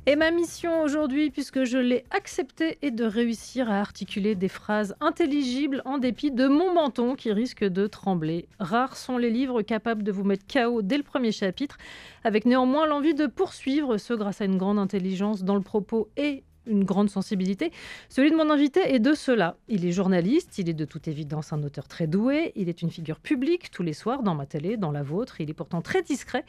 Et ma mission aujourd'hui, puisque je l'ai acceptée, est de réussir à articuler des phrases intelligibles en dépit de mon menton qui risque de trembler. Rares sont les livres capables de vous mettre KO dès le premier chapitre, avec néanmoins l'envie de poursuivre, ce grâce à une grande intelligence dans le propos et une grande sensibilité. Celui de mon invité est de cela. Il est journaliste, il est de toute évidence un auteur très doué, il est une figure publique tous les soirs dans ma télé, dans la vôtre. Il est pourtant très discret.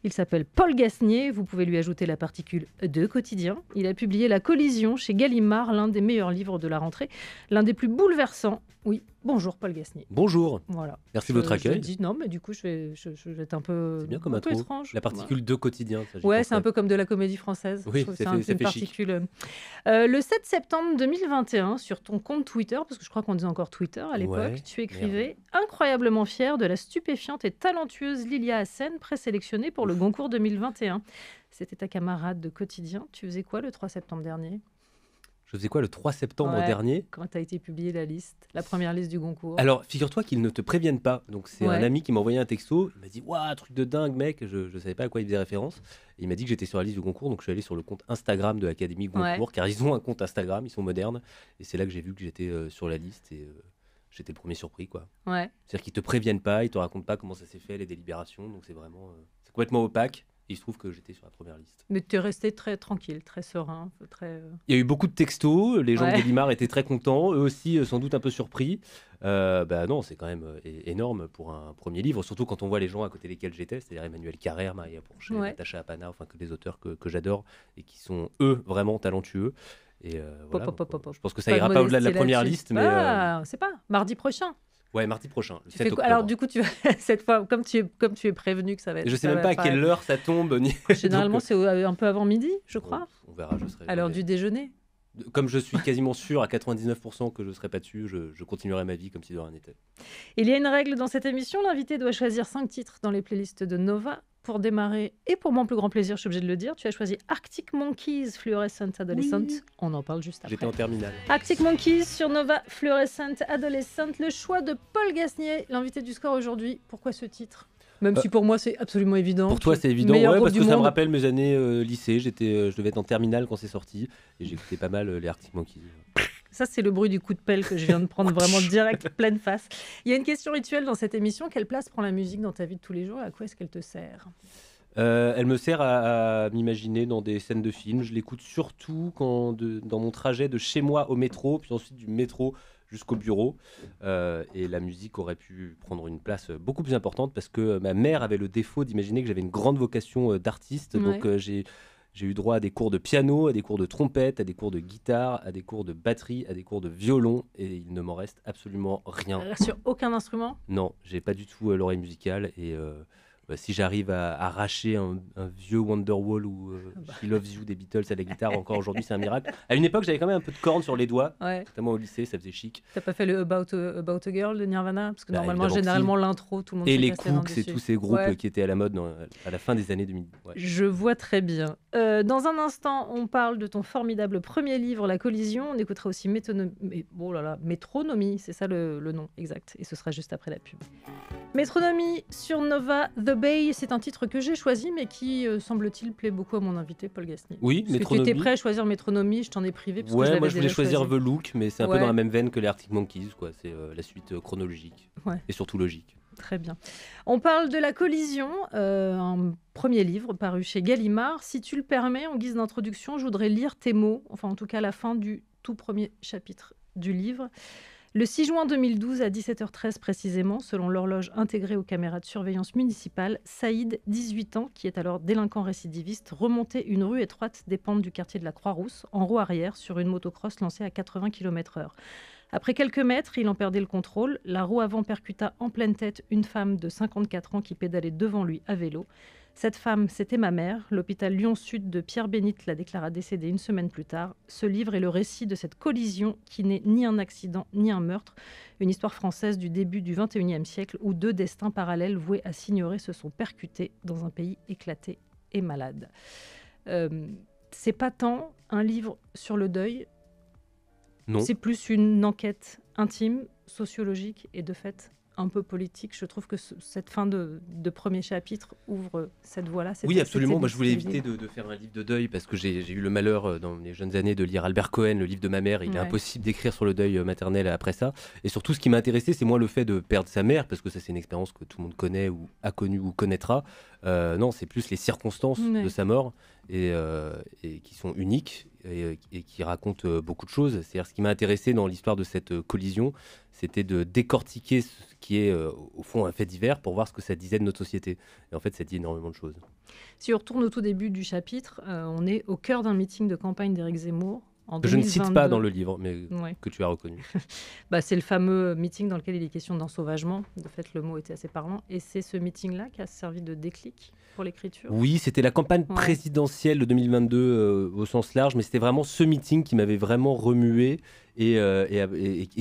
Il s'appelle Paul Gasnier, vous pouvez lui ajouter la particule de quotidien. Il a publié La Collision chez Gallimard, l'un des meilleurs livres de la rentrée, l'un des plus bouleversants. Oui, bonjour Paul Gasnier. Bonjour. Voilà. Merci de votre accueil. Non, mais du coup, je vais être un peu, C'est bien comme un peu intro. étrange. La particule de quotidien. Ça, j'y Ouais, pensais. c'est un peu comme de la comédie française. Oui, Je trouve que ça c'est fait une chic. particule. Le 7 septembre 2021, sur ton compte Twitter, parce que je crois qu'on disait encore Twitter à l'époque, Ouais, tu écrivais « Incroyablement fier de la stupéfiante et talentueuse Lilia Hassen, présélectionnée pour le Goncourt 2021 ». C'était ta camarade de quotidien. Tu faisais quoi le 3 septembre dernier ? Je faisais quoi le 3 septembre Ouais, dernier? quand tu as été publié la liste, la première liste du Goncourt. Alors, figure-toi qu'ils ne te préviennent pas. Donc, c'est Ouais. un ami qui m'a envoyé un texto. Il m'a dit waouh, truc de dingue, mec. Je ne savais pas à quoi il faisait référence. Et il m'a dit que j'étais sur la liste du Goncourt. Donc, je suis allé sur le compte Instagram de l'Académie Goncourt, car ils ont un compte Instagram, ils sont modernes. Et c'est là que j'ai vu que j'étais sur la liste. Et j'étais le premier surpris, quoi. Ouais. C'est-à-dire qu'ils te préviennent pas, ils te racontent pas comment ça s'est fait, les délibérations. Donc, c'est vraiment. C'est complètement opaque. Et il se trouve que j'étais sur la première liste. Mais tu es resté très tranquille, très serein, très... Il y a eu beaucoup de textos, les gens Ouais. de Gallimard étaient très contents, eux aussi sans doute un peu surpris. Non, c'est quand même énorme pour un premier livre, surtout quand on voit les gens à côté desquels j'étais, c'est-à-dire Emmanuel Carrère, Maria Pourchet, Ouais. Natacha Apana, enfin que des auteurs que j'adore et qui sont eux vraiment talentueux. Et voilà, je pense que ça Pas ira de pas au-delà de la modestie première là-dessus. liste, mais Ah, c'est pas, mardi prochain. ouais, mardi prochain, le Tu 7 fais quoi octobre. Alors du coup, tu cette fois, comme tu es prévenu que ça va être... Je sais ça même pas va à quelle heure ça tombe. Généralement, Donc, c'est un peu avant midi, je crois. on verra, je serai. À l'heure du déjeuner. Comme je suis quasiment sûr à 99% que je ne serai pas dessus, je continuerai ma vie comme si de rien n'était. Il y a une règle dans cette émission, l'invité doit choisir 5 titres dans les playlists de Nova. Pour démarrer, et pour mon plus grand plaisir, je suis obligée de le dire, tu as choisi Arctic Monkeys, Fluorescent Adolescent. Oui. On en parle juste après. J'étais en terminale. Arctic Monkeys sur Nova, Fluorescent Adolescent, le choix de Paul Gasnier, l'invité du score aujourd'hui. Pourquoi ce titre ? Même si pour moi c'est absolument évident. Pour toi c'est évident, Meilleur ouais, groupe parce du que ça me monde. rappelle mes années lycée, je devais être en terminale quand c'est sorti, et j'écoutais pas mal les Arctic Monkeys. Ça, c'est le bruit du coup de pelle que je viens de prendre vraiment direct, pleine face. Il y a une question rituelle dans cette émission. Quelle place prend la musique dans ta vie de tous les jours et à quoi est-ce qu'elle te sert ? Elle me sert à m'imaginer dans des scènes de films. Je l'écoute surtout dans mon trajet de chez moi au métro, puis ensuite du métro jusqu'au bureau. Et la musique aurait pu prendre une place beaucoup plus importante parce que ma mère avait le défaut d'imaginer que j'avais une grande vocation d'artiste. Ouais. Donc j'ai eu droit à des cours de piano, à des cours de trompette, à des cours de guitare, à des cours de batterie, à des cours de violon. Et il ne m'en reste absolument rien. Sur aucun instrument ? Non, j'ai pas du tout l'oreille musicale. Et si j'arrive à arracher un vieux Wonderwall ou She Loves You des Beatles à la guitare encore aujourd'hui, c'est un miracle. À une époque, j'avais quand même un peu de cornes sur les doigts, Ouais. notamment au lycée, ça faisait chic. T'as pas fait le About a Girl de Nirvana ? Parce que Bah, normalement, évidemment que généralement, l'intro, tout le monde Et s'est les cassé la dent Cooks et dessus. tous ces groupes Ouais. qui étaient à la mode à la fin des années 2000. Ouais. Je vois très bien. Dans un instant, on parle de ton formidable premier livre, La Collision. On écoutera aussi Métronomie, c'est ça le nom exact. Et ce sera juste après la pub. Métronomie sur Nova, The Bay, c'est un titre que j'ai choisi, mais qui, semble-t-il, plaît beaucoup à mon invité, Paul Gasnier. Oui, Parce que tu Métronomie. étais prêt à choisir Métronomie, je t'en ai privé. Parce que Ouais, je moi l'avais je voulais déjà choisir choisi. The Look, mais c'est un peu Ouais. dans la même veine que les Arctic Monkeys, quoi. C'est la suite chronologique Ouais. et surtout logique. Très bien. On parle de La Collision, un premier livre paru chez Gallimard. Si tu le permets, en guise d'introduction, je voudrais lire tes mots, enfin en tout cas la fin du tout premier chapitre du livre. Le 6 juin 2012, à 17h13 précisément, selon l'horloge intégrée aux caméras de surveillance municipale, Saïd, 18 ans, qui est alors délinquant récidiviste, remontait une rue étroite des pentes du quartier de la Croix-Rousse, en roue arrière, sur une motocross lancée à 80 km/h. Après quelques mètres, il en perdait le contrôle. La roue avant percuta en pleine tête une femme de 54 ans qui pédalait devant lui à vélo. Cette femme, c'était ma mère. L'hôpital Lyon-Sud de Pierre-Bénite la déclara décédée une semaine plus tard. Ce livre est le récit de cette collision qui n'est ni un accident ni un meurtre. Une histoire française du début du XXIe siècle où deux destins parallèles voués à s'ignorer se sont percutés dans un pays éclaté et malade. C'est pas tant un livre sur le deuil. Non. C'est plus une enquête intime, sociologique et de fait un peu politique. Je trouve que cette fin de premier chapitre ouvre cette voie-là. Oui, absolument. Moi, je voulais éviter de faire un livre de deuil parce que j'ai eu le malheur dans les jeunes années de lire Albert Cohen, le livre de ma mère. Il est impossible d'écrire sur le deuil maternel après ça. Et surtout, ce qui m'a intéressé, c'est moins le fait de perdre sa mère, parce que ça, c'est une expérience que tout le monde connaît ou a connue ou connaîtra. Non, c'est plus les circonstances de sa mort et qui sont uniques et qui racontent beaucoup de choses. C'est-à-dire, ce qui m'a intéressé dans l'histoire de cette collision, c'était de décortiquer ce qui est au fond un fait divers pour voir ce que ça disait de notre société. Et en fait, ça dit énormément de choses. Si on retourne au tout début du chapitre, on est au cœur d'un meeting de campagne d'Éric Zemmour. Que je ne cite pas dans le livre, mais que tu as reconnu. C'est le fameux meeting dans lequel il est question d'ensauvagement. De fait, le mot était assez parlant. Et c'est ce meeting-là qui a servi de déclic pour l'écriture. Oui, c'était la campagne présidentielle de 2022 au sens large, mais c'était vraiment ce meeting qui m'avait vraiment remué et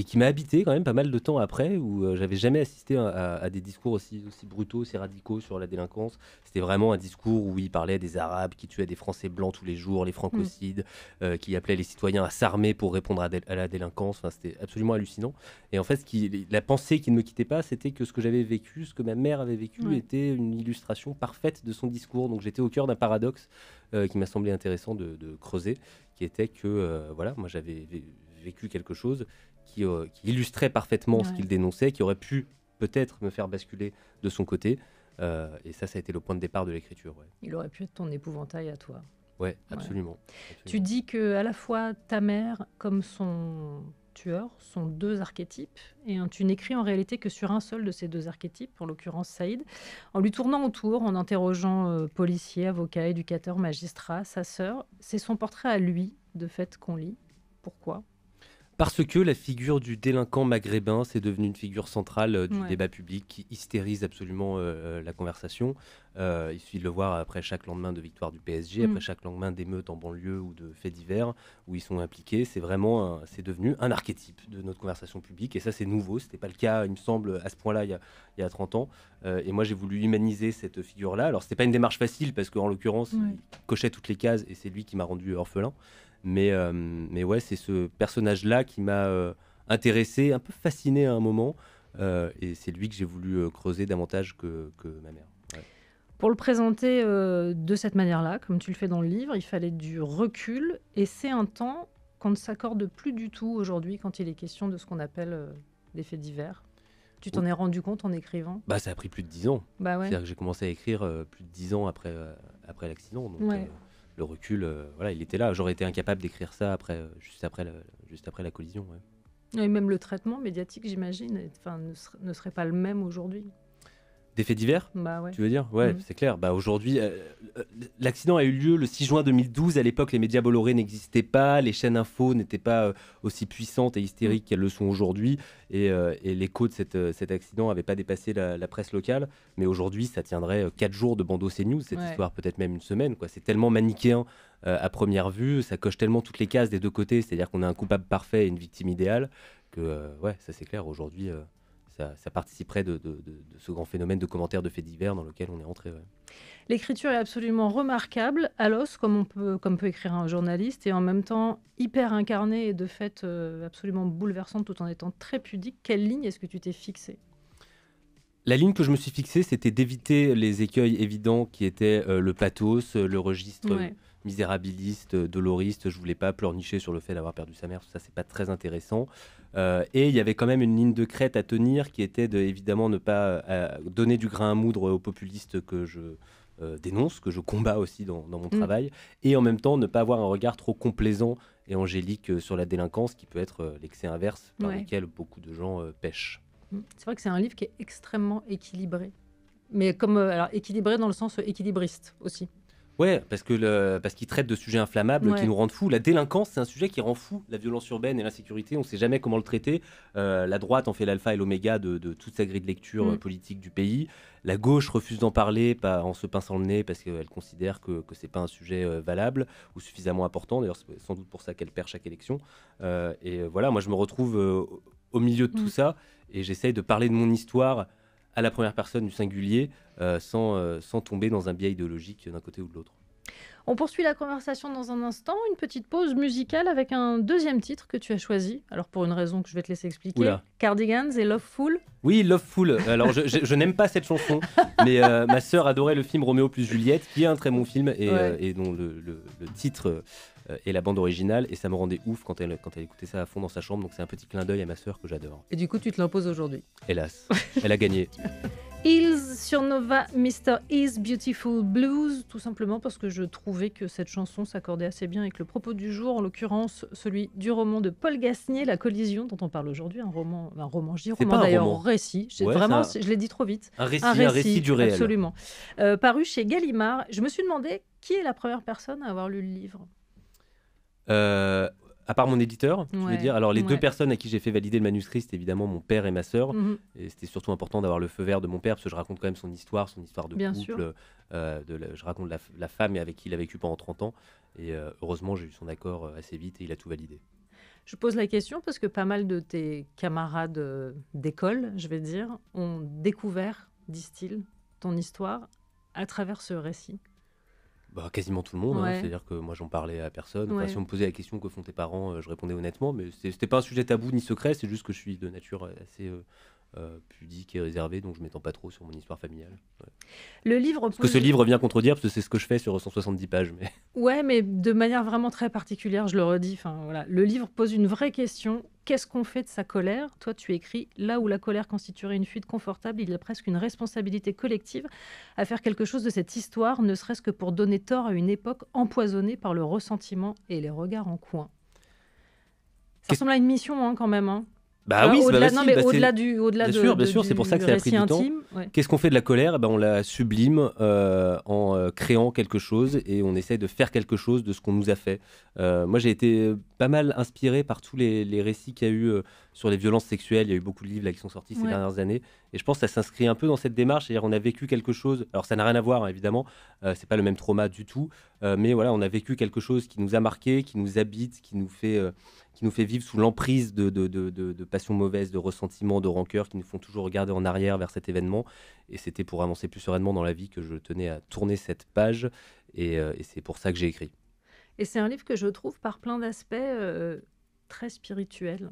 qui m'a habité quand même pas mal de temps après, où j'avais jamais assisté à des discours aussi brutaux, aussi radicaux sur la délinquance. C'était vraiment un discours où il parlait des Arabes qui tuaient des Français blancs tous les jours, les francocides, qui appelaient les citoyens à s'armer pour répondre à la délinquance. Enfin, c'était absolument hallucinant. Et en fait, la pensée qui ne me quittait pas, c'était que ce que j'avais vécu, ce que ma mère avait vécu, était une illustration parfaite de son discours. Donc j'étais au cœur d'un paradoxe qui m'a semblé intéressant de creuser, qui était que moi j'avais vécu quelque chose qui illustrait parfaitement ce qu'il dénonçait, qui aurait pu peut-être me faire basculer de son côté. Et ça a été le point de départ de l'écriture. Il aurait pu être ton épouvantail à toi. Ouais, absolument. Tu dis que à la fois ta mère comme son tueur sont deux archétypes, et tu n'écris en réalité que sur un seul de ces deux archétypes, en l'occurrence Saïd, en lui tournant autour, en interrogeant policiers, avocats, éducateurs, magistrats, sa sœur. C'est son portrait à lui, de fait, qu'on lit. Pourquoi ? Parce que la figure du délinquant maghrébin, c'est devenu une figure centrale du débat public qui hystérise absolument la conversation. Il suffit de le voir après chaque lendemain de victoire du PSG, après chaque lendemain d'émeutes en banlieue ou de faits divers où ils sont impliqués. C'est vraiment c'est devenu un archétype de notre conversation publique. Et ça, c'est nouveau. Ce n'était pas le cas, il me semble, à ce point-là, il y a 30 ans. Et moi, j'ai voulu humaniser cette figure-là. Alors, ce n'était pas une démarche facile parce qu'en l'occurrence, il cochait toutes les cases et c'est lui qui m'a rendu orphelin. Mais ouais, c'est ce personnage-là qui m'a intéressé, un peu fasciné à un moment. Et c'est lui que j'ai voulu creuser davantage que ma mère. Ouais. Pour le présenter de cette manière-là, comme tu le fais dans le livre, il fallait du recul. Et c'est un temps qu'on ne s'accorde plus du tout aujourd'hui quand il est question de ce qu'on appelle des faits divers. Tu t'en es rendu compte en écrivant ? Ça a pris plus de 10 ans. C'est-à-dire que j'ai commencé à écrire plus de 10 ans après l'accident. Donc, le recul, il était là. J'aurais été incapable d'écrire ça juste après la collision. Et même le traitement médiatique, j'imagine, ne serait pas le même aujourd'hui. Des faits divers, tu veux dire ? Ouais, c'est clair. Aujourd'hui, l'accident a eu lieu le 6 juin 2012. À l'époque, les médias Bolloré n'existaient pas, les chaînes info n'étaient pas aussi puissantes et hystériques qu'elles le sont aujourd'hui. Et l'écho de cet accident n'avait pas dépassé la presse locale. Mais aujourd'hui, ça tiendrait 4 jours de bandeau CNews, cette histoire, peut-être même une semaine. C'est tellement manichéen à première vue, ça coche tellement toutes les cases des deux côtés, c'est-à-dire qu'on a un coupable parfait et une victime idéale, que ça c'est clair, aujourd'hui... Ça participerait de ce grand phénomène de commentaires de faits divers dans lequel on est entré. L'écriture est absolument remarquable, à l'os, comme peut écrire un journaliste, et en même temps hyper incarnée et de fait absolument bouleversante tout en étant très pudique. Quelle ligne est-ce que tu t'es fixée ? La ligne que je me suis fixée, c'était d'éviter les écueils évidents qui étaient le pathos, le registre misérabiliste, doloriste. Je voulais pas pleurnicher sur le fait d'avoir perdu sa mère, ça c'est pas très intéressant. Et il y avait quand même une ligne de crête à tenir qui était évidemment ne pas donner du grain à moudre aux populistes que je dénonce, que je combats aussi dans mon travail, et en même temps ne pas avoir un regard trop complaisant et angélique sur la délinquance qui peut être l'excès inverse par lequel beaucoup de gens pêchent. C'est vrai que c'est un livre qui est extrêmement équilibré, mais équilibré dans le sens équilibriste aussi. Ouais, parce qu'il traite de sujets inflammables qui nous rendent fous. La délinquance, c'est un sujet qui rend fou la violence urbaine et l'insécurité. On ne sait jamais comment le traiter. La droite en fait l'alpha et l'oméga de toute sa grille de lecture politique du pays. La gauche refuse d'en parler en se pinçant le nez parce qu'elle considère que ce n'est pas un sujet valable ou suffisamment important. D'ailleurs, c'est sans doute pour ça qu'elle perd chaque élection. Moi je me retrouve au milieu de tout ça et j'essaye de parler de mon histoire à la première personne du singulier, sans tomber dans un biais idéologique d'un côté ou de l'autre. On poursuit la conversation dans un instant, une petite pause musicale avec un deuxième titre que tu as choisi. Alors pour une raison que je vais te laisser expliquer, Oula. Cardigans et Loveful. Oui, Loveful. Alors, je n'aime pas cette chanson, mais ma sœur adorait le film Roméo plus Juliette, qui est un très bon film et dont le titre est la bande originale. Et ça me rendait ouf quand elle écoutait ça à fond dans sa chambre. Donc, c'est un petit clin d'œil à ma sœur que j'adore. Et du coup, tu te l'imposes aujourd'hui. Hélas, elle a gagné. Hills sur Nova, Mr. Is Beautiful Blues, tout simplement parce que je trouvais que cette chanson s'accordait assez bien avec le propos du jour, en l'occurrence celui du roman de Paul Gasnier, La Collision, dont on parle aujourd'hui, un roman, je dis roman d'ailleurs, récit, je l'ai dit trop vite. Un récit du réel. Absolument. Paru chez Gallimard. Je me suis demandé qui est la première personne à avoir lu le livre. À part mon éditeur, tu veux dire. Alors, les deux personnes à qui j'ai fait valider le manuscrit, c'était évidemment mon père et ma sœur. Et c'était surtout important d'avoir le feu vert de mon père, parce que je raconte quand même son histoire de Bien couple. Je raconte la femme avec qui il a vécu pendant 30 ans. Et heureusement, j'ai eu son accord assez vite et il a tout validé. Je pose la question parce que pas mal de tes camarades d'école, je vais dire, ont découvert, disent-ils, ton histoire à travers ce récit. Quasiment tout le monde, c'est-à-dire que moi j'en parlais à personne. Enfin, si on me posait la question que font tes parents, je répondais honnêtement, mais c'était pas un sujet tabou ni secret, c'est juste que je suis de nature assez pudique et réservée, donc je m'étends pas trop sur mon histoire familiale. Le livre parce que ce livre vient contredire, parce que c'est ce que je fais sur 170 pages. Mais... Ouais, mais de manière vraiment très particulière, je le redis. Voilà. Le livre pose une vraie question. Qu'est-ce qu'on fait de sa colère ? Toi, tu écris « Là où la colère constituerait une fuite confortable, il y a presque une responsabilité collective à faire quelque chose de cette histoire, ne serait-ce que pour donner tort à une époque empoisonnée par le ressentiment et les regards en coin. » Ça ressemble à une mission quand même. Au-delà bien sûr, c'est pour ça que ça a pris du temps. Qu'est-ce qu'on fait de la colère ? On la sublime en créant quelque chose et on essaie de faire quelque chose de ce qu'on nous a fait. Moi, j'ai été pas mal inspiré par tous les récits qu'il y a eu sur les violences sexuelles. Il y a eu beaucoup de livres qui sont sortis ces dernières années et je pense que ça s'inscrit un peu dans cette démarche. C'est-à-dire, on a vécu quelque chose. Alors, ça n'a rien à voir, évidemment. C'est pas le même trauma du tout. Mais voilà, on a vécu quelque chose qui nous a marqué, qui nous habite, qui nous fait vivre sous l'emprise de passions mauvaises, de ressentiments, de rancœurs qui nous font toujours regarder en arrière vers cet événement. Et c'était pour avancer plus sereinement dans la vie que je tenais à tourner cette page. Et c'est pour ça que j'ai écrit. Et c'est un livre que je trouve par plein d'aspects très spirituels.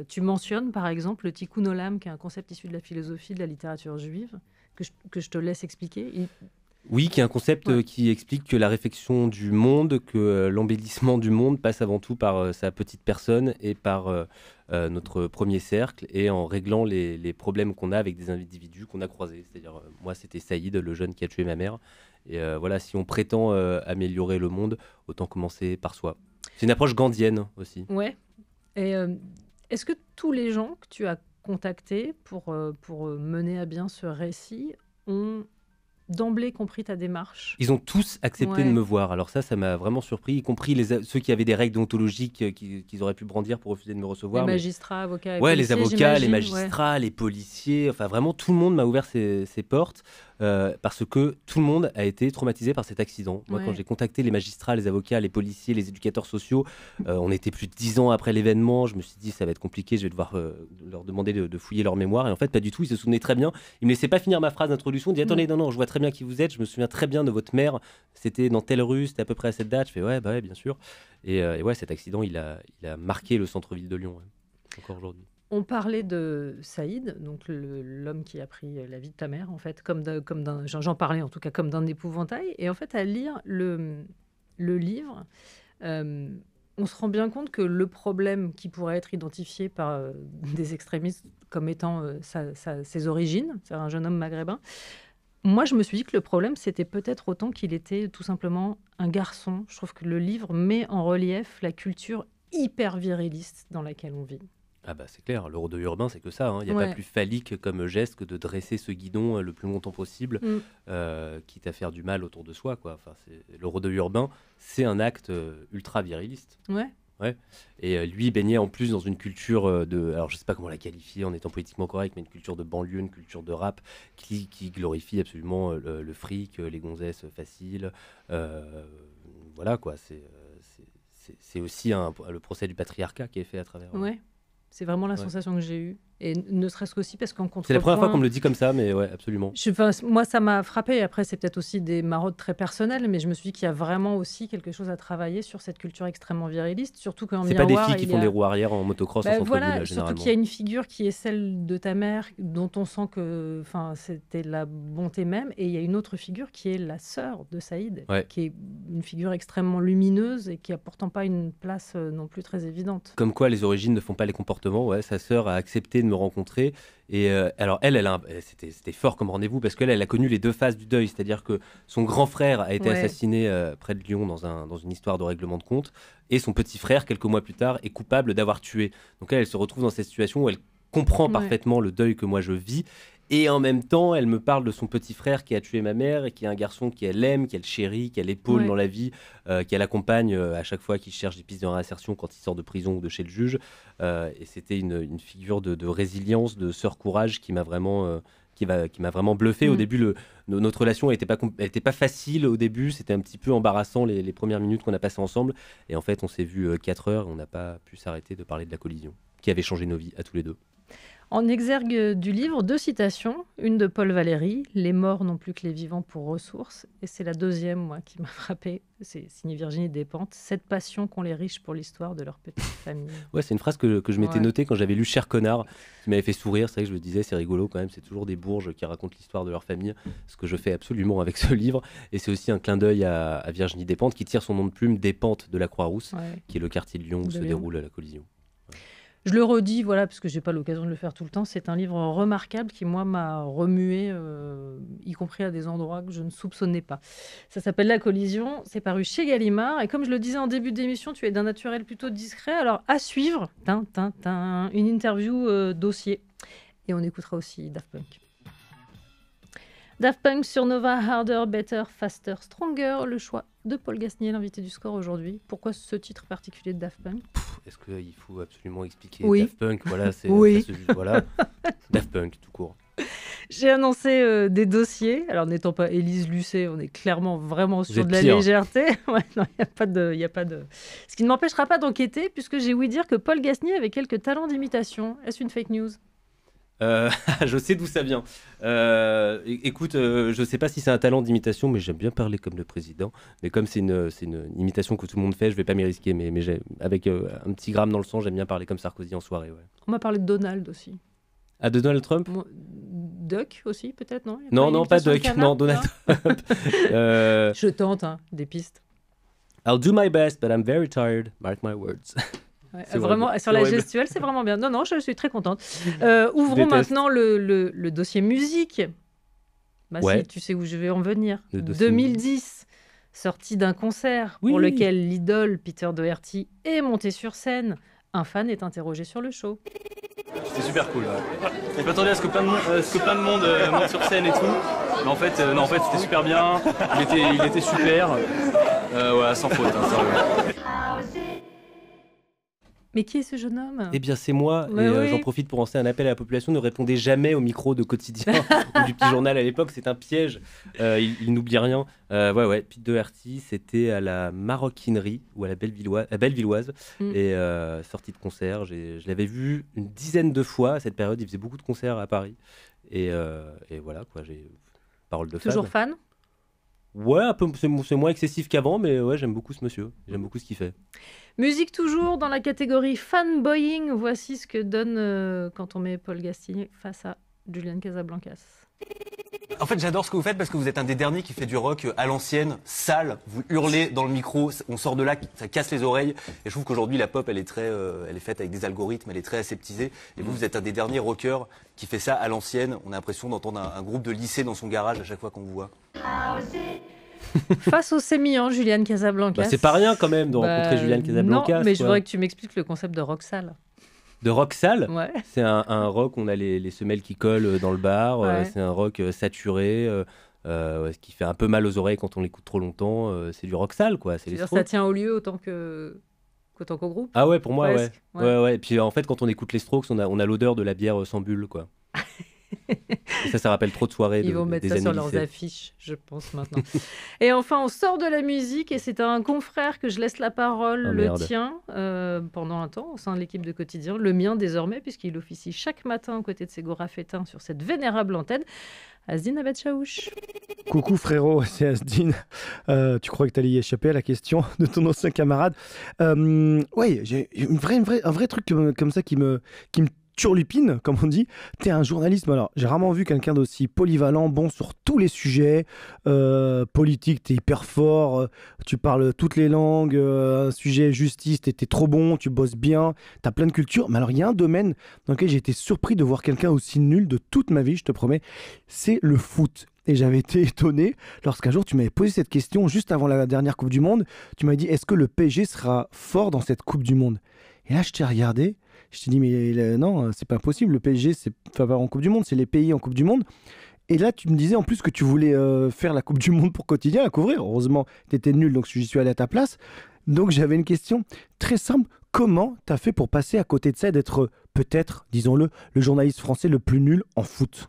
Tu mentionnes par exemple le tikkun olam, qui est un concept issu de la philosophie de la littérature juive, que je te laisse expliquer. Oui, qui est un concept qui explique que la réflexion du monde, que l'embellissement du monde passe avant tout par sa petite personne et par notre premier cercle, et en réglant les problèmes qu'on a avec des individus qu'on a croisés. C'est-à-dire, moi, c'était Saïd, le jeune qui a tué ma mère. Et voilà, si on prétend améliorer le monde, autant commencer par soi. C'est une approche gandhienne aussi. Ouais. Et est-ce que tous les gens que tu as contactés pour mener à bien ce récit ont d'emblée compris ta démarche? Ils ont tous accepté de me voir. Alors ça m'a vraiment surpris, y compris ceux qui avaient des règles déontologiques qu'ils auraient pu brandir pour refuser de me recevoir. Les magistrats, avocats et policiers, les avocats, les magistrats, les policiers. Enfin, vraiment, tout le monde m'a ouvert ses portes parce que tout le monde a été traumatisé par cet accident. Moi, quand j'ai contacté les magistrats, les avocats, les policiers, les éducateurs sociaux, on était plus de 10 ans après l'événement. Je me suis dit, ça va être compliqué, je vais devoir leur demander de fouiller leur mémoire. Et en fait, pas du tout, ils se souvenaient très bien. Ils me laissaient pas finir ma phrase d'introduction. Ils disaient, attendez, non, je vois très bien qui vous êtes, je me souviens très bien de votre mère, c'était dans telle rue, c'était à peu près à cette date. Je fais ouais, bien sûr. Et cet accident, il a marqué le centre-ville de Lyon, encore aujourd'hui. On parlait de Saïd, donc l'homme qui a pris la vie de ta mère, en fait, j'en parlais en tout cas comme d'un épouvantail. Et en fait, à lire le livre, on se rend bien compte que le problème qui pourrait être identifié par des extrémistes comme étant ses origines, c'est un jeune homme maghrébin, moi, je me suis dit que le problème, c'était peut-être autant qu'il était tout simplement un garçon. Je trouve que le livre met en relief la culture hyper viriliste dans laquelle on vit. Ah bah c'est clair, le rodeo urbain, c'est que ça. Il n'y a pas plus phallique comme geste que de dresser ce guidon le plus longtemps possible, quitte à faire du mal autour de soi, quoi. Enfin, le rodeo urbain, c'est un acte ultra viriliste. Ouais. Et lui baignait en plus dans une culture alors je sais pas comment la qualifier en étant politiquement correct, mais une culture de banlieue, une culture de rap qui glorifie absolument le fric, les gonzesses faciles. Voilà quoi, c'est aussi le procès du patriarcat qui est fait à travers. Ouais, c'est vraiment la sensation que j'ai eue. Et ne serait-ce qu'aussi parce qu'en C'est la première fois qu'on contrepoint... me le dit comme ça, mais ouais, absolument. Moi, ça m'a frappé. Après, c'est peut-être aussi des maraudes très personnelles, mais je me suis dit qu'il y a vraiment aussi quelque chose à travailler sur cette culture extrêmement viriliste, surtout qu'en C'est pas des miroir, filles qui il y font a... des roues arrière en motocross en centre-ville, Voilà, surtout généralement. qu'il y a une figure qui est celle de ta mère, dont on sent que c'était la bonté même, et il y a une autre figure qui est la sœur de Saïd, Ouais. qui est une figure extrêmement lumineuse et qui a pourtant pas une place non plus très évidente. Comme quoi, les origines ne font pas les comportements. Ouais, sa sœur a accepté de me rencontrer. Et alors, c'était fort comme rendez-vous parce qu'elle a connu les deux phases du deuil. C'est-à-dire que son grand frère a été Ouais. assassiné près de Lyon dans une histoire de règlement de compte. Et son petit frère, quelques mois plus tard, est coupable d'avoir tué. Donc elle se retrouve dans cette situation où elle comprend Ouais. parfaitement le deuil que moi je vis. Et en même temps, elle me parle de son petit frère qui a tué ma mère et qui est un garçon qu'elle aime, qu'elle chérit, qu'elle épaule Ouais. dans la vie, qu'elle accompagne à chaque fois qu'il cherche des pistes de réinsertion quand il sort de prison ou de chez le juge. Et c'était une figure de résilience, de sœur courage qui m'a vraiment, qui m'a vraiment bluffé. Au début, notre relation n'était pas facile au début. C'était un petit peu embarrassant les premières minutes qu'on a passées ensemble. Et en fait, on s'est vu 4 heures et on n'a pas pu s'arrêter de parler de la collision qui avait changé nos vies à tous les deux. En exergue du livre, 2 citations. Une de Paul Valéry, « Les morts n'ont plus que les vivants pour ressources ». Et c'est la deuxième, moi, qui m'a frappée. C'est signé Virginie Despentes. « Cette passion qu'ont les riches pour l'histoire de leur petite famille ». Ouais, c'est une phrase que je m'étais Ouais. notée quand j'avais lu Cher connard, qui m'avait fait sourire. C'est vrai que je me disais, c'est rigolo quand même, c'est toujours des bourges qui racontent l'histoire de leur famille, ce que je fais absolument avec ce livre. Et c'est aussi un clin d'œil à Virginie Despentes, qui tire son nom de plume des Pentes de la Croix-Rousse, Ouais. qui est le quartier de Lyon où De se Lyon. déroule la collision. Je le redis, voilà, parce que j'ai pas l'occasion de le faire tout le temps. C'est un livre remarquable qui, moi, m'a remué, y compris à des endroits que je ne soupçonnais pas. Ça s'appelle La Collision. C'est paru chez Gallimard. Et comme je le disais en début d'émission, tu es d'un naturel plutôt discret. Alors, à suivre, une interview dossier. Et on écoutera aussi Daft Punk. Daft Punk sur Nova, Harder, Better, Faster, Stronger. Le choix de Paul Gasnier, l'invité du score aujourd'hui. Pourquoi ce titre particulier de Daft Punk ? Est-ce qu'il faut absolument expliquer Oui. Daft Punk? Voilà, c'est Oui. ça se juge, voilà. Daft Punk, tout court. J'ai annoncé des dossiers. Alors, n'étant pas Élise Lucet, on est clairement vraiment sur êtes de la pire. légèreté. Ouais, non, il n'y a pas de... Ce qui ne m'empêchera pas d'enquêter, puisque j'ai ouï dire que Paul Gasnier avait quelques talents d'imitation. Est-ce une fake news ? Je sais d'où ça vient. Écoute, je sais pas si c'est un talent d'imitation, mais j'aime bien parler comme le président. Mais comme c'est une imitation que tout le monde fait, je vais pas m'y risquer. Mais avec un petit gramme dans le sang, j'aime bien parler comme Sarkozy en soirée. Ouais. On m'a parlé de Donald aussi. Ah, de Donald Trump? Duck aussi, peut-être, non? Non, pas d'imitation de Duck. canard, Non, Donald Trump. Je tente, des pistes. I'll do my best, but I'm very tired. Mark my words. Ouais, C'est vraiment, horrible. sur la C'est horrible. gestuelle, c'est vraiment bien. Non, je suis très contente. Ouvrons déteste. maintenant le dossier musique. Bah Ouais. si, tu sais où je vais en venir. Le dossier 2010, sortie d'un concert Oui. pour lequel l'idole Peter Doherty est monté sur scène. Un fan est interrogé sur le show. C'était super cool. Ouais. Je m'attendais à ce que plein de monde monte sur scène et tout. Mais en fait, c'était super bien. Il était super. Ouais, sans faute. Sérieux. Mais qui est ce jeune homme? Eh bien, c'est moi. Mais Et oui. j'en profite pour lancer un appel à la population. Ne répondez jamais au micro de quotidien ou du petit journal à l'époque. C'est un piège. Il n'oublie rien. Ouais. Pete Doherty, c'était à la Maroquinerie ou à la Bellevilloise. Et sortie de concert. Je l'avais vu une dizaine de fois à cette période. Il faisait beaucoup de concerts à Paris. Et voilà, quoi. J'ai parole de fan. Toujours fan? Ouais, un peu, c'est moins excessif qu'avant, mais ouais, j'aime beaucoup ce monsieur. J'aime beaucoup ce qu'il fait. Musique toujours dans la catégorie fanboying. Voici ce que donne quand on met Paul Gasnier face à Julian Casablancas. En fait, j'adore ce que vous faites parce que vous êtes un des derniers qui fait du rock à l'ancienne, sale. Vous hurlez dans le micro, on sort de là, ça casse les oreilles. Et je trouve qu'aujourd'hui, la pop, elle est faite avec des algorithmes, elle est très aseptisée. Et vous êtes un des derniers rockers qui fait ça à l'ancienne. On a l'impression d'entendre un groupe de lycée dans son garage à chaque fois qu'on vous voit. Face au sémillant Julian Casablancas. Bah, c'est pas rien quand même de rencontrer Julian Casablancas. Non, mais je quoi. voudrais que tu m'expliques le concept de rock sale. De rock sale. Ouais. C'est un rock, on a les semelles qui collent dans le bar. Ouais. C'est un rock saturé, qui fait un peu mal aux oreilles quand on l'écoute trop longtemps. C'est du rock sale, quoi. C'est les C'est-à-dire Strokes. ça tient au lieu autant qu'au groupe. Ah ouais, pour moi, Presque, ouais. Ouais. Et puis en fait, quand on écoute les Strokes, on a l'odeur de la bière sans bulle, quoi. Et ça rappelle trop de soirées Ils vont des mettre ça années sur leurs lycée. affiches, je pense, maintenant. Et enfin, on sort de la musique et c'est à un confrère que je laisse la parole, Ah, le merde. tien, pendant un temps, au sein de l'équipe de Quotidien, le mien désormais, puisqu'il officie chaque matin aux côtés de Ségora Fétin sur cette vénérable antenne. Asdine Abed Chaouch. Coucou frérot, c'est Asdine. Tu crois que t'allais y échapper à la question de ton ancien camarade. Ouais, j'ai un vrai truc comme ça qui me turlupine, comme on dit. T'es un journaliste, mais alors j'ai rarement vu quelqu'un d'aussi polyvalent, bon sur tous les sujets. Politique, t'es hyper fort, tu parles toutes les langues, un sujet justice, t'es trop bon, tu bosses bien, t'as plein de culture. Mais alors il y a un domaine dans lequel j'ai été surpris de voir quelqu'un aussi nul de toute ma vie, je te promets, c'est le foot. Et j'avais été étonné lorsqu'un jour tu m'avais posé cette question juste avant la dernière Coupe du Monde. Tu m'as dit, est-ce que le PSG sera fort dans cette Coupe du Monde? Et là je t'ai regardé, je t'ai dit, mais non, c'est pas possible, le PSG c'est pas en Coupe du Monde, c'est les pays en Coupe du Monde. Et là, tu me disais en plus que tu voulais faire la Coupe du Monde pour Quotidien à couvrir. Heureusement, tu étais nul, donc j'y suis allé à ta place. Donc j'avais une question très simple. Comment tu as fait pour passer à côté de ça et d'être peut-être, disons-le, le journaliste français le plus nul en foot?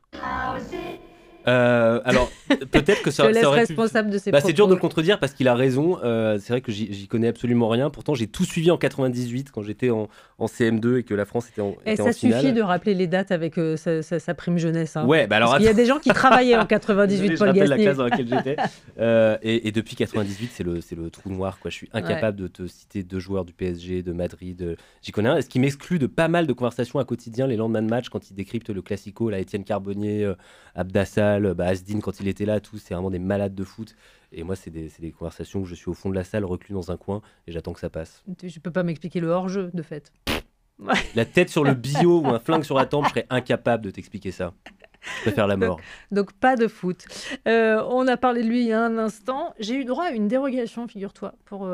Alors, peut-être que Je te laisse ça aurait pu... responsable de ses Bah, propos. c'est dur de le contredire parce qu'il a raison. C'est vrai que j'y connais absolument rien. Pourtant, j'ai tout suivi en 98 quand j'étais en CM2 et que la France était Et était ça en finale. suffit de rappeler les dates avec sa prime jeunesse. Hein. Ouais, bah alors Parce qu'il y a des gens qui travaillaient en 98, je Paul rappelle la Gasnier. classe dans laquelle j'étais. Et depuis 98, c'est le trou noir, quoi. Je suis incapable de te citer 2 joueurs du PSG, de Madrid. J'y connais rien. Ce qui m'exclut de pas mal de conversations à Quotidien, les lendemains de match, quand ils décryptent le Classico, là, Étienne Carbonnier, Abdassal, Asdine, quand il était là, tous, c'est vraiment des malades de foot. Et moi, c'est des conversations où je suis au fond de la salle, reclus dans un coin, et j'attends que ça passe. Je peux pas m'expliquer le hors-jeu, de fait. La tête sur le bio ou un flingue sur la tempe, je serais incapable de t'expliquer ça. Je préfère la mort. Donc pas de foot. On a parlé de lui il y a un instant. J'ai eu droit à une dérogation, figure-toi, pour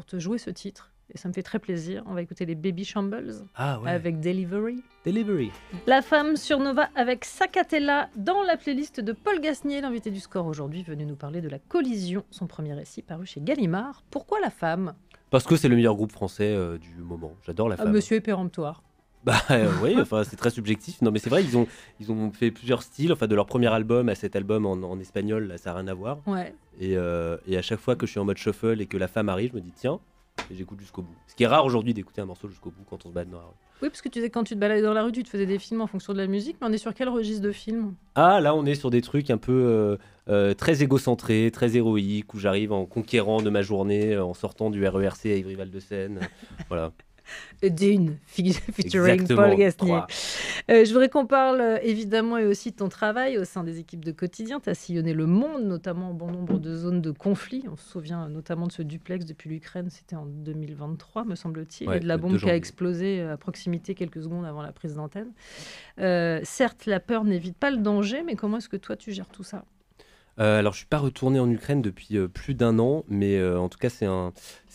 te jouer ce titre. Et ça me fait très plaisir. On va écouter les Baby Shambles Ah ouais. avec Delivery. Delivery. La femme sur Nova avec Sakatella dans la playlist de Paul Gasnier, l'invité du score aujourd'hui, venu nous parler de La Collision, son premier récit paru chez Gallimard. Pourquoi la femme? Parce que c'est le meilleur groupe français du moment. J'adore la femme. Monsieur est péremptoire. Bah oui, enfin c'est très subjectif. Non mais c'est vrai, ils ont fait plusieurs styles. Enfin de leur premier album à cet album en espagnol, là ça n'a rien à voir. Ouais. Et à chaque fois que je suis en mode shuffle et que la femme arrive, je me dis tiens, et j'écoute jusqu'au bout. Ce qui est rare aujourd'hui d'écouter un morceau jusqu'au bout quand on se balade dans la rue. Oui, parce que tu disais que quand tu te baladais dans la rue, tu te faisais des films en fonction de la musique, mais on est sur quel registre de film? Ah là on est sur des trucs un peu très égocentrés, très héroïques, où j'arrive en conquérant de ma journée, en sortant du RERC à Ivry-Val-de-Seine. Voilà. Dune, featuring Exactement, Paul Gasnier. 3. Je voudrais qu'on parle évidemment et aussi de ton travail au sein des équipes de Quotidien. Tu as sillonné le monde, notamment en bon nombre de zones de conflit. On se souvient notamment de ce duplex depuis l'Ukraine, c'était en 2023, me semble-t-il, Ouais, et de la le bombe 2 qui a janvier. explosé à proximité quelques secondes avant la prise d'antenne. Certes, la peur n'évite pas le danger, mais comment est-ce que toi tu gères tout ça? Alors, je suis pas retourné en Ukraine depuis plus d'1 an, mais en tout cas, c'est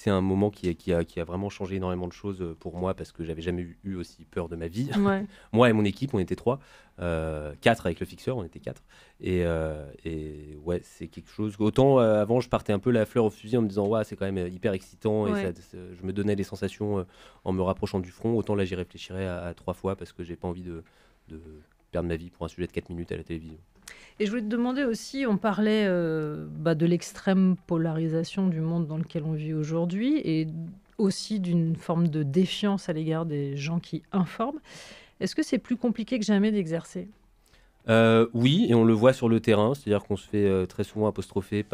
un moment qui a vraiment changé énormément de choses pour moi parce que j'avais jamais eu aussi peur de ma vie. Ouais. Moi et mon équipe, on était 3, 4 avec le fixeur, on était 4. Et ouais, c'est quelque chose. Autant avant, je partais un peu la fleur au fusil en me disant, ouais, c'est quand même hyper excitant et Ouais. je me donnais des sensations en me rapprochant du front. Autant là, j'y réfléchirais à 3 fois parce que j'ai pas envie de perdre ma vie pour un sujet de 4 minutes à la télévision. Et je voulais te demander aussi, on parlait de l'extrême polarisation du monde dans lequel on vit aujourd'hui et aussi d'une forme de défiance à l'égard des gens qui informent. Est-ce que c'est plus compliqué que jamais d'exercer? Oui, et on le voit sur le terrain, c'est-à-dire qu'on se fait très souvent apostropher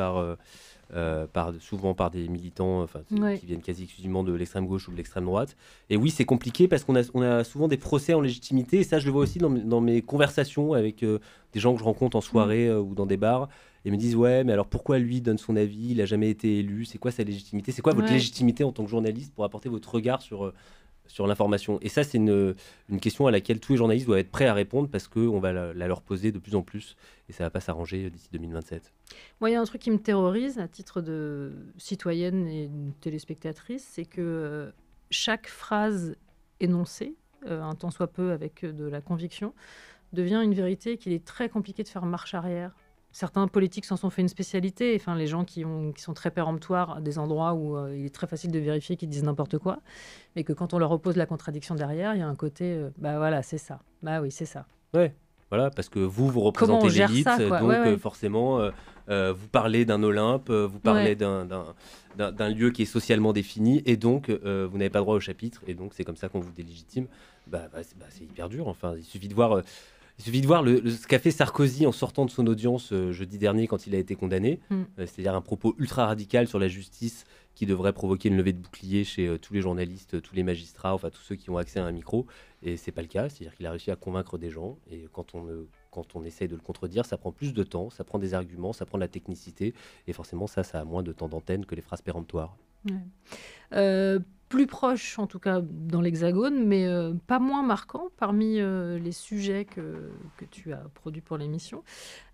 souvent par des militants Ouais. qui viennent quasi exclusivement de l'extrême gauche ou de l'extrême droite. Et oui, c'est compliqué parce qu'on a souvent des procès en légitimité, et ça je le vois aussi dans mes conversations avec des gens que je rencontre en soirée ou dans des bars, et me disent ouais, mais alors pourquoi lui donne son avis, il n'a jamais été élu, c'est quoi sa légitimité, c'est quoi votre Ouais. légitimité en tant que journaliste pour apporter votre regard sur l'information. Et ça, c'est une question à laquelle tous les journalistes doivent être prêts à répondre parce qu'on va la leur poser de plus en plus et ça ne va pas s'arranger d'ici 2027. Moi, il y a un truc qui me terrorise à titre de citoyenne et de téléspectatrice, c'est que chaque phrase énoncée, un tant soit peu avec de la conviction, devient une vérité qu'il est très compliqué de faire marche arrière. Certains politiques s'en sont fait une spécialité, enfin, les gens qui sont très péremptoires à des endroits où il est très facile de vérifier qu'ils disent n'importe quoi, mais que quand on leur oppose la contradiction derrière, il y a un côté, bah voilà, c'est ça, bah oui, c'est ça. Ouais. Voilà, parce que vous Comment on représentez gère l'élite, ça, quoi. donc Ouais, ouais. forcément, vous parlez d'un Olympe, vous parlez Ouais. d'un lieu qui est socialement défini, et donc vous n'avez pas droit au chapitre, et donc c'est comme ça qu'on vous délégitime. C'est hyper dur. Enfin, il suffit de voir. Il suffit de voir ce qu'a fait Sarkozy en sortant de son audience jeudi dernier quand il a été condamné, c'est-à-dire un propos ultra radical sur la justice qui devrait provoquer une levée de bouclier chez tous les journalistes, tous les magistrats, enfin tous ceux qui ont accès à un micro. Et c'est pas le cas, c'est-à-dire qu'il a réussi à convaincre des gens. Et quand on essaye de le contredire, ça prend plus de temps, ça prend des arguments, ça prend de la technicité. Et forcément, ça a moins de temps d'antenne que les phrases péremptoires. Ouais. Plus proche, en tout cas dans l'Hexagone, mais pas moins marquant parmi les sujets que tu as produits pour l'émission.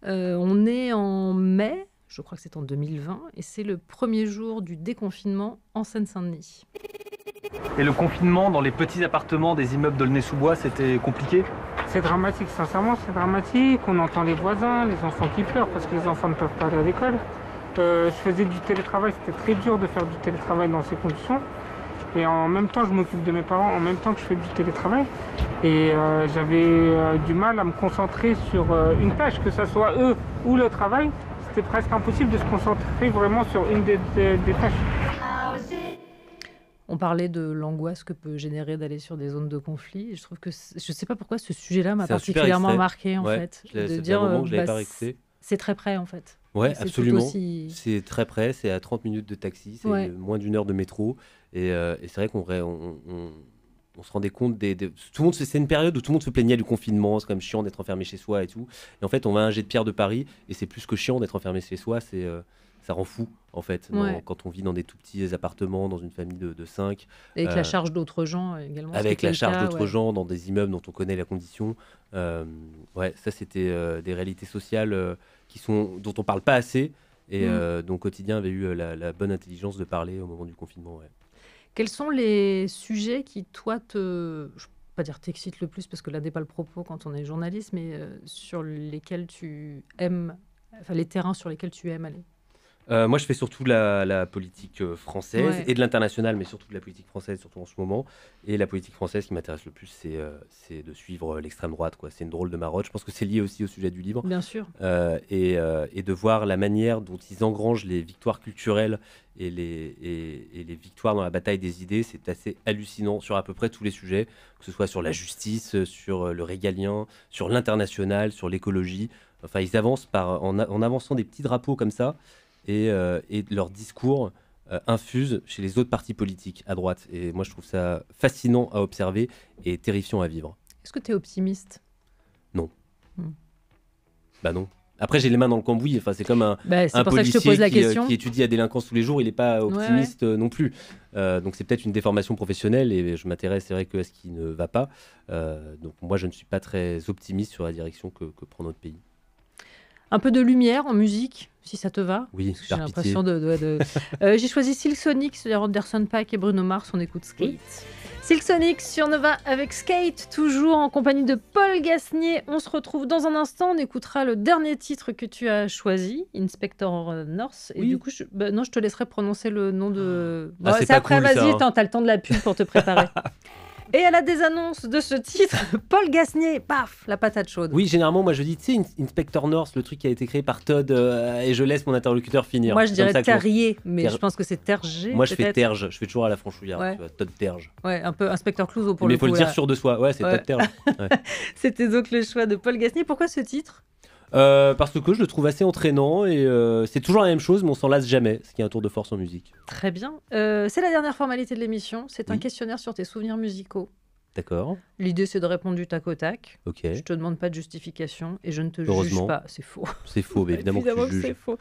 On est en mai, je crois que c'est en 2020, et c'est le premier jour du déconfinement en Seine-Saint-Denis. Et le confinement dans les petits appartements des immeubles d'Aulnay-sous-Bois, c'était compliqué? C'est dramatique, sincèrement, c'est dramatique. On entend les voisins, les enfants qui pleurent parce que les enfants ne peuvent pas aller à l'école. Je faisais du télétravail, c'était très dur de faire du télétravail dans ces conditions. Et en même temps, je m'occupe de mes parents, en même temps que je fais du télétravail. Et j'avais du mal à me concentrer sur une tâche, que ce soit eux ou le travail. C'était presque impossible de se concentrer vraiment sur une des tâches. On parlait de l'angoisse que peut générer d'aller sur des zones de conflit. Et je trouve que je ne sais pas pourquoi ce sujet-là m'a C'est un super particulièrement extrait. marqué, en Ouais, fait. ça fait De dire, un moment que je l'avais pas bah, réécouté. c'est très près, en fait. Ouais, C'est tout absolument. aussi- C'est très près, c'est à 30 minutes de taxi, c'est Ouais. moins d'une heure de métro. Et c'est vrai on se rendait compte tout le monde, c'est une période où tout le monde se plaignait du confinement, c'est quand même chiant d'être enfermé chez soi et tout. Et en fait, on va à un jet de pierre de Paris, et c'est plus que chiant d'être enfermé chez soi, ça rend fou, en fait, Ouais. quand on vit dans des tout petits appartements, dans une famille de 5, Avec la charge d'autres gens également. ce avec qui était la le charge cas, d'autres ouais. gens, dans des immeubles dont on connaît la condition. Ouais, ça, c'était des réalités sociales dont on parle pas assez, et dont Quotidien avait eu la bonne intelligence de parler au moment du confinement. Ouais. Quels sont les sujets qui, toi, je ne vais pas dire t'excitent le plus, parce que là n'est pas le propos quand on est journaliste, mais sur lesquels tu aimes, enfin les terrains sur lesquels tu aimes aller? Moi, je fais surtout la politique française Ouais. et de l'international, mais surtout de la politique française, surtout en ce moment. Et la politique française qui m'intéresse le plus, c'est de suivre l'extrême droite, quoi. C'est une drôle de marotte. Je pense que c'est lié aussi au sujet du livre. Bien sûr. Et de voir la manière dont ils engrangent les victoires culturelles et les victoires dans la bataille des idées, c'est assez hallucinant sur à peu près tous les sujets, que ce soit sur la justice, sur le régalien, sur l'international, sur l'écologie. Enfin, ils avancent en avançant des petits drapeaux comme ça, et leur discours infuse chez les autres partis politiques à droite. Et moi, je trouve ça fascinant à observer et terrifiant à vivre. Est-ce que tu es optimiste? Bah non. Après, j'ai les mains dans le cambouis. Enfin, c'est comme un C'est pour ça que je te policier pose la question. qui étudie la délinquance tous les jours. Il n'est pas optimiste non plus. Donc, c'est peut-être une déformation professionnelle, et je m'intéresse, c'est vrai, à ce qui ne va pas. Donc, moi, je ne suis pas très optimiste sur la direction que prend notre pays. Un peu de lumière en musique, si ça te va. Oui, Parce que j'ai par pitié. l'impression j'ai choisi Silk Sonic, c'est-à-dire Anderson .Paak et Bruno Mars, on écoute Skate. Silk Sonic sur Nova avec Skate, toujours en compagnie de Paul Gasnier. On se retrouve dans un instant, on écoutera le dernier titre que tu as choisi, Inspector North. Et du coup, je te laisserai prononcer le nom de... Ah, c'est c'est pas après, cool, ça, vas-y, hein. t'as le temps de la pub pour te préparer. Et à la désannonce de ce titre, Paul Gasnier, paf, la patate chaude. Oui, généralement, moi, je dis, tu sais, Inspector North, le truc qui a été créé par Todd, et je laisse mon interlocuteur finir. Moi, je C'est dirais comme ça que Terrier, mais je pense que c'est Terger. moi, je fais peut-être. Terge. Je fais toujours à la franchouillarde. Ouais. Tu vois, Todd Terge. Ouais, un peu Inspecteur Clouseau pour Mais le il faut coup. le dire là. sûr de soi. Ouais, c'est Ouais. Todd Terge. Ouais. C'était donc le choix de Paul Gasnier. Pourquoi ce titre? Parce que je le trouve assez entraînant, et c'est toujours la même chose, mais on s'en lasse jamais, ce qui est un tour de force en musique. Très bien. C'est la dernière formalité de l'émission. C'est un Oui. questionnaire sur tes souvenirs musicaux. D'accord. L'idée, c'est de répondre du tac au tac. Ok. Je te demande pas de justification et je ne te juge Heureusement. pas. C'est faux. C'est faux, mais évidemment que tu c'est juges. faux.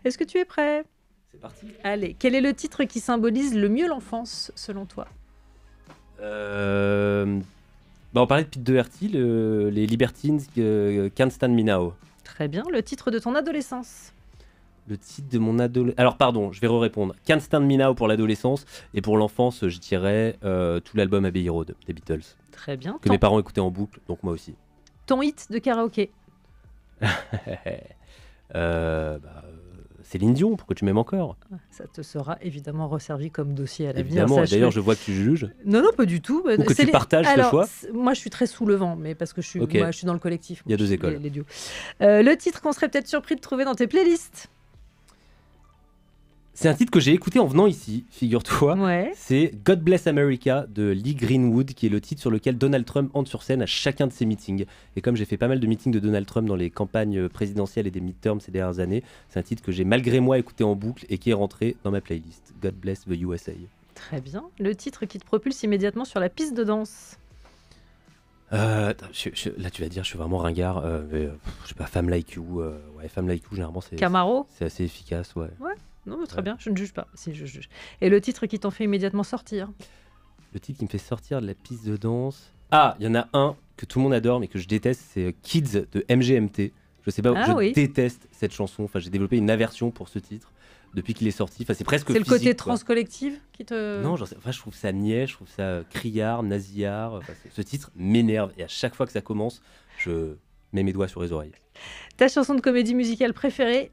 Est-ce que tu es prêt? C'est parti. Allez, quel est le titre qui symbolise le mieux l'enfance, selon toi? On parlait de Pete Doherty, les Libertines, Can't Stand Me Now. Très bien. Le titre de ton adolescence? Le titre de mon adolescence. Alors, pardon, je vais répondre. Can't Stand Me Now pour l'adolescence, et pour l'enfance, je dirais tout l'album Abbey Road des Beatles, Très bien. que mes parents écoutaient en boucle, donc moi aussi. Ton hit de karaoké? Céline Dion, pourquoi tu m'aimes encore? Ça te sera évidemment resservi comme dossier à l'avenir. Évidemment, et sache-le. d'ailleurs, je vois que tu juges. Non, pas du tout. Ou que tu partages ce choix. Moi, je suis très sous le vent, mais parce que je suis dans le collectif. Il y a 2 les- écoles. Les duos. Le titre qu'on serait peut-être surpris de trouver dans tes playlists. C'est un titre que j'ai écouté en venant ici, figure-toi. Ouais. C'est God Bless America de Lee Greenwood, qui est le titre sur lequel Donald Trump entre sur scène à chacun de ses meetings. Et comme j'ai fait pas mal de meetings de Donald Trump dans les campagnes présidentielles et des midterms ces dernières années, c'est un titre que j'ai malgré moi écouté en boucle et qui est rentré dans ma playlist. God Bless the USA. Très bien. Le titre qui te propulse immédiatement sur la piste de danse. Là, tu vas dire, je suis vraiment ringard. Je sais pas, Femme Like You. Ouais, Femme Like You, généralement, Camaro. c'est assez efficace. Ouais. Non, mais très Ouais. bien, je ne juge pas. Si, je juge. Et le titre qui t'en fait immédiatement sortir. Le titre qui me fait sortir de la piste de danse. Ah, il y en a un que tout le monde adore mais que je déteste, c'est Kids de MGMT. Je sais pas, je déteste cette chanson. Enfin, j'ai développé une aversion pour ce titre depuis qu'il est sorti. Enfin, c'est presque C'est le physique, côté quoi. trans-collective qui te. Non, enfin, je trouve ça niais, je trouve ça criard, nasillard. Enfin, ce titre m'énerve et à chaque fois que ça commence, je mets mes doigts sur les oreilles. Ta chanson de comédie musicale préférée.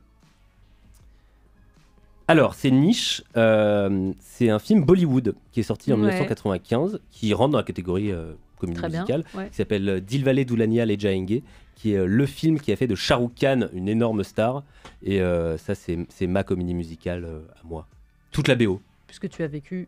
Alors, c'est niche. C'est un film Bollywood qui est sorti en Ouais. 1995, qui rentre dans la catégorie comédie Très bien. musicale, Ouais. qui s'appelle Dilwale Dulhania Le Jayenge, qui est le film qui a fait de Shah Rukh Khan une énorme star. Et ça, c'est ma comédie musicale à moi. Toute la BO. Puisque tu as vécu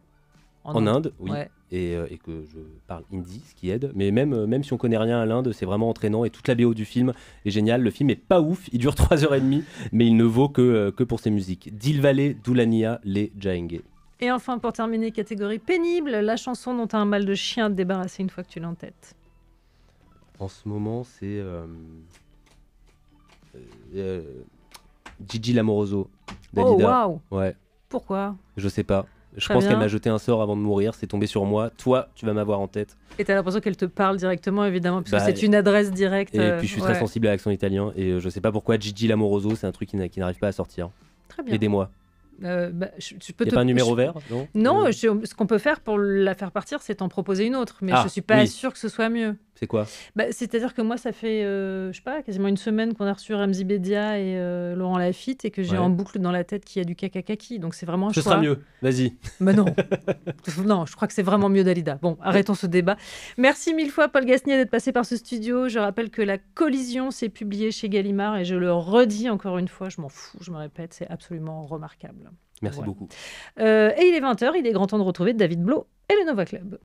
En Inde, oui. Ouais. Et que je parle hindi, ce qui aide. Mais même si on connaît rien à l'Inde, c'est vraiment entraînant. Et toute la BO du film est géniale. Le film est pas ouf, il dure 3h30, mais il ne vaut que pour ses musiques. Dilwale Dulhania Le Jayenge. Et enfin, pour terminer, catégorie pénible, la chanson dont tu as un mal de chien à te débarrasser une fois que tu l'as en tête. En ce moment, c'est Gigi Lamoroso Oh, d'Alida. waouh. Ouais, Pourquoi? je sais pas. Je Très pense bien. qu'elle m'a jeté un sort avant de mourir, c'est tombé sur moi. Toi, tu vas m'avoir en tête. Et tu as l'impression qu'elle te parle directement, évidemment, puisque Bah, c'est une adresse directe. Et puis je suis très ouais. sensible à l'accent italien et je sais pas pourquoi Gigi Lamoroso, c'est un truc qui n'arrive pas à sortir. Très bien. Aidez-moi. Je peux Y a te- pas un numéro je- vert, non Non, Euh, ce qu'on peut faire pour la faire partir, c'est t'en proposer une autre. Mais Ah, je suis pas oui. sûre que ce soit mieux. C'est quoi? C'est-à-dire que moi, ça fait, je sais pas, quasiment une semaine qu'on a reçu Ramzi Bedia et Laurent Lafitte et que j'ai Ouais. en boucle dans la tête qu'il y a du kakakaki. Donc c'est vraiment un Ce choix. sera mieux, vas-y. Mais non. Non, je crois que c'est vraiment mieux Dalida. Bon, arrêtons ce débat. Merci mille fois, Paul Gasnier, d'être passé par ce studio. Je rappelle que La Collision s'est publiée chez Gallimard et je le redis encore une fois, je m'en fous, je me répète, c'est absolument remarquable. Merci Voilà. beaucoup. Et il est 20h, il est grand temps de retrouver David Blo et le Nova Club.